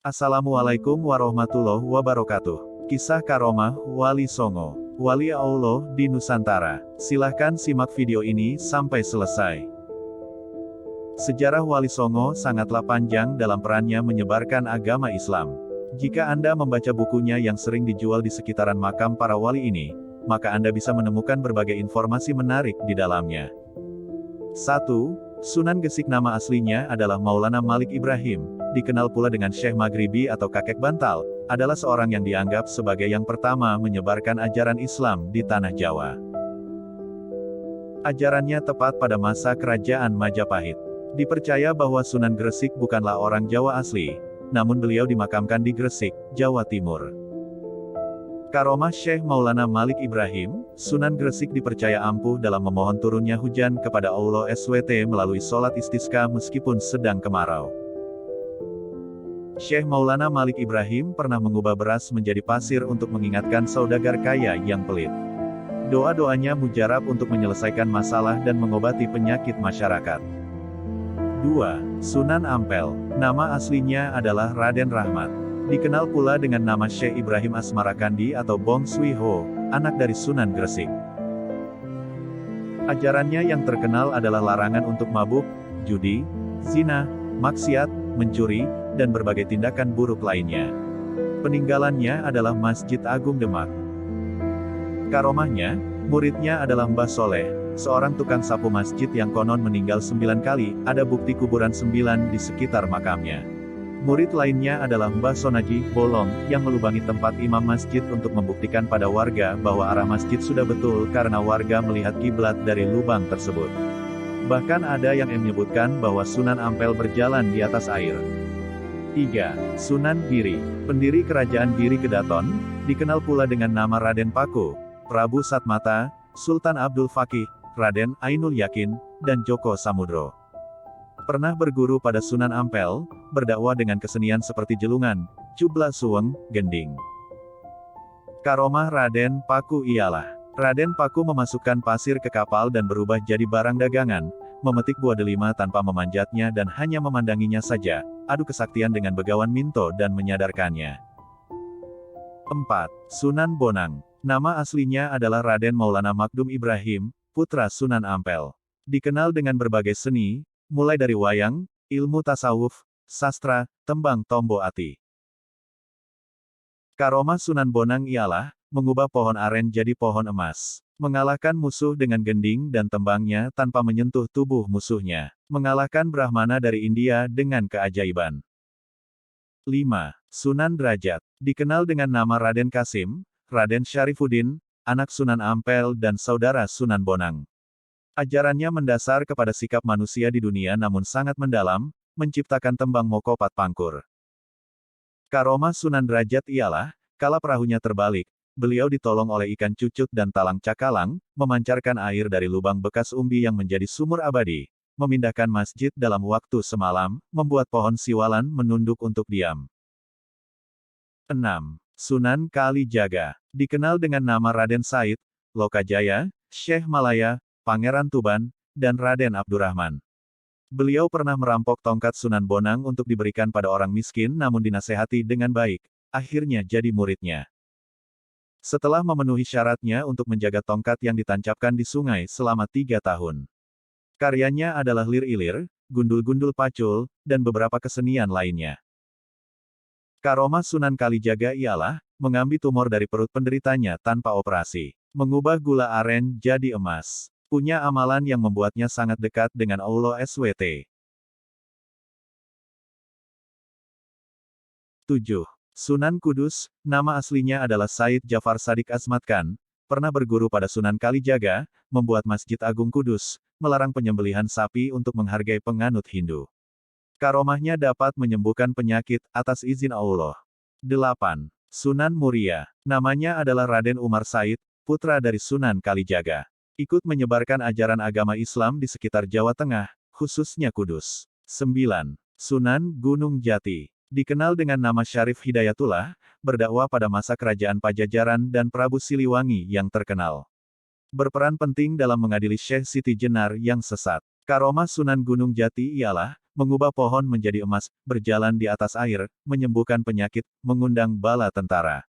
Assalamualaikum warahmatullahi wabarakatuh. Kisah Karomah Wali Songo, Wali Allah di Nusantara. Silahkan simak video ini sampai selesai. Sejarah Wali Songo sangatlah panjang dalam perannya menyebarkan agama Islam. Jika Anda membaca bukunya yang sering dijual di sekitaran makam para wali ini, maka Anda bisa menemukan berbagai informasi menarik di dalamnya. 1. Sunan Gesik. Nama aslinya adalah Maulana Malik Ibrahim, dikenal pula dengan Syekh Maghribi atau Kakek Bantal, adalah seorang yang dianggap sebagai yang pertama menyebarkan ajaran Islam di tanah Jawa. Ajarannya tepat pada masa kerajaan Majapahit. Dipercaya bahwa Sunan Gresik bukanlah orang Jawa asli, namun beliau dimakamkan di Gresik, Jawa Timur. Karomah Syekh Maulana Malik Ibrahim, Sunan Gresik dipercaya ampuh dalam memohon turunnya hujan kepada Allah SWT melalui sholat istisqa meskipun sedang kemarau. Syekh Maulana Malik Ibrahim pernah mengubah beras menjadi pasir untuk mengingatkan saudagar kaya yang pelit. Doa-doanya mujarab untuk menyelesaikan masalah dan mengobati penyakit masyarakat. 2. Sunan Ampel. Nama aslinya adalah Raden Rahmat. Dikenal pula dengan nama Syekh Ibrahim Asmarakandi atau Bong Sui Ho, anak dari Sunan Gresik. Ajarannya yang terkenal adalah larangan untuk mabuk, judi, zina, maksiat, mencuri, dan berbagai tindakan buruk lainnya. Peninggalannya adalah Masjid Agung Demak. Karomahnya, muridnya adalah Mbah Soleh, seorang tukang sapu masjid yang konon meninggal 9 kali, ada bukti kuburan 9 di sekitar makamnya. Murid lainnya adalah Mbah Sonaji, Bolong, yang melubangi tempat imam masjid untuk membuktikan pada warga bahwa arah masjid sudah betul karena warga melihat kiblat dari lubang tersebut. Bahkan ada yang menyebutkan bahwa Sunan Ampel berjalan di atas air. 3. Sunan Giri. Pendiri Kerajaan Giri Kedaton, dikenal pula dengan nama Raden Paku, Prabu Satmata, Sultan Abdul Fakih, Raden Ainul Yakin, dan Joko Samudro. Pernah berguru pada Sunan Ampel, berdakwah dengan kesenian seperti jelungan, cubla suweng, gending. Karomah Raden Paku ialah, Raden Paku memasukkan pasir ke kapal dan berubah jadi barang dagangan, memetik buah delima tanpa memanjatnya dan hanya memandanginya saja, adu kesaktian dengan begawan Minto dan menyadarkannya. 4. Sunan Bonang. Nama aslinya adalah Raden Maulana Makdum Ibrahim, putra Sunan Ampel. Dikenal dengan berbagai seni, mulai dari wayang, ilmu tasawuf, sastra, tembang tombo ati. Karomah Sunan Bonang ialah, mengubah pohon aren jadi pohon emas. Mengalahkan musuh dengan gending dan tembangnya tanpa menyentuh tubuh musuhnya. Mengalahkan Brahmana dari India dengan keajaiban. 5. Sunan Derajat. Dikenal dengan nama Raden Kasim, Raden Syarifuddin, anak Sunan Ampel dan saudara Sunan Bonang. Ajarannya mendasar kepada sikap manusia di dunia namun sangat mendalam, menciptakan tembang Mokopat Pangkur. Karomah Sunan Derajat ialah, kala perahunya terbalik, beliau ditolong oleh ikan cucut dan talang cakalang, memancarkan air dari lubang bekas umbi yang menjadi sumur abadi, memindahkan masjid dalam waktu semalam, membuat pohon siwalan menunduk untuk diam. 6. Sunan Kalijaga. Dikenal dengan nama Raden Said, Lokajaya, Syekh Malaya, Pangeran Tuban, dan Raden Abdurrahman. Beliau pernah merampok tongkat Sunan Bonang untuk diberikan pada orang miskin namun dinasehati dengan baik, akhirnya jadi muridnya. Setelah memenuhi syaratnya untuk menjaga tongkat yang ditancapkan di sungai selama 3 tahun. Karyanya adalah lir-ilir, gundul-gundul pacul, dan beberapa kesenian lainnya. Karomah Sunan Kalijaga ialah, mengambil tumor dari perut penderitanya tanpa operasi. Mengubah gula aren jadi emas. Punya amalan yang membuatnya sangat dekat dengan Allah SWT. 7. Sunan Kudus. Nama aslinya adalah Said Jafar Sadik Azmatkan, pernah berguru pada Sunan Kalijaga, membuat Masjid Agung Kudus, melarang penyembelihan sapi untuk menghargai penganut Hindu. Karomahnya dapat menyembuhkan penyakit, atas izin Allah. 8. Sunan Muria. Namanya adalah Raden Umar Said, putra dari Sunan Kalijaga. Ikut menyebarkan ajaran agama Islam di sekitar Jawa Tengah, khususnya Kudus. 9. Sunan Gunung Jati. Dikenal dengan nama Syarif Hidayatullah, berdakwah pada masa kerajaan Pajajaran dan Prabu Siliwangi yang terkenal. Berperan penting dalam mengadili Syekh Siti Jenar yang sesat. Karomah Sunan Gunung Jati ialah, mengubah pohon menjadi emas, berjalan di atas air, menyembuhkan penyakit, mengundang bala tentara.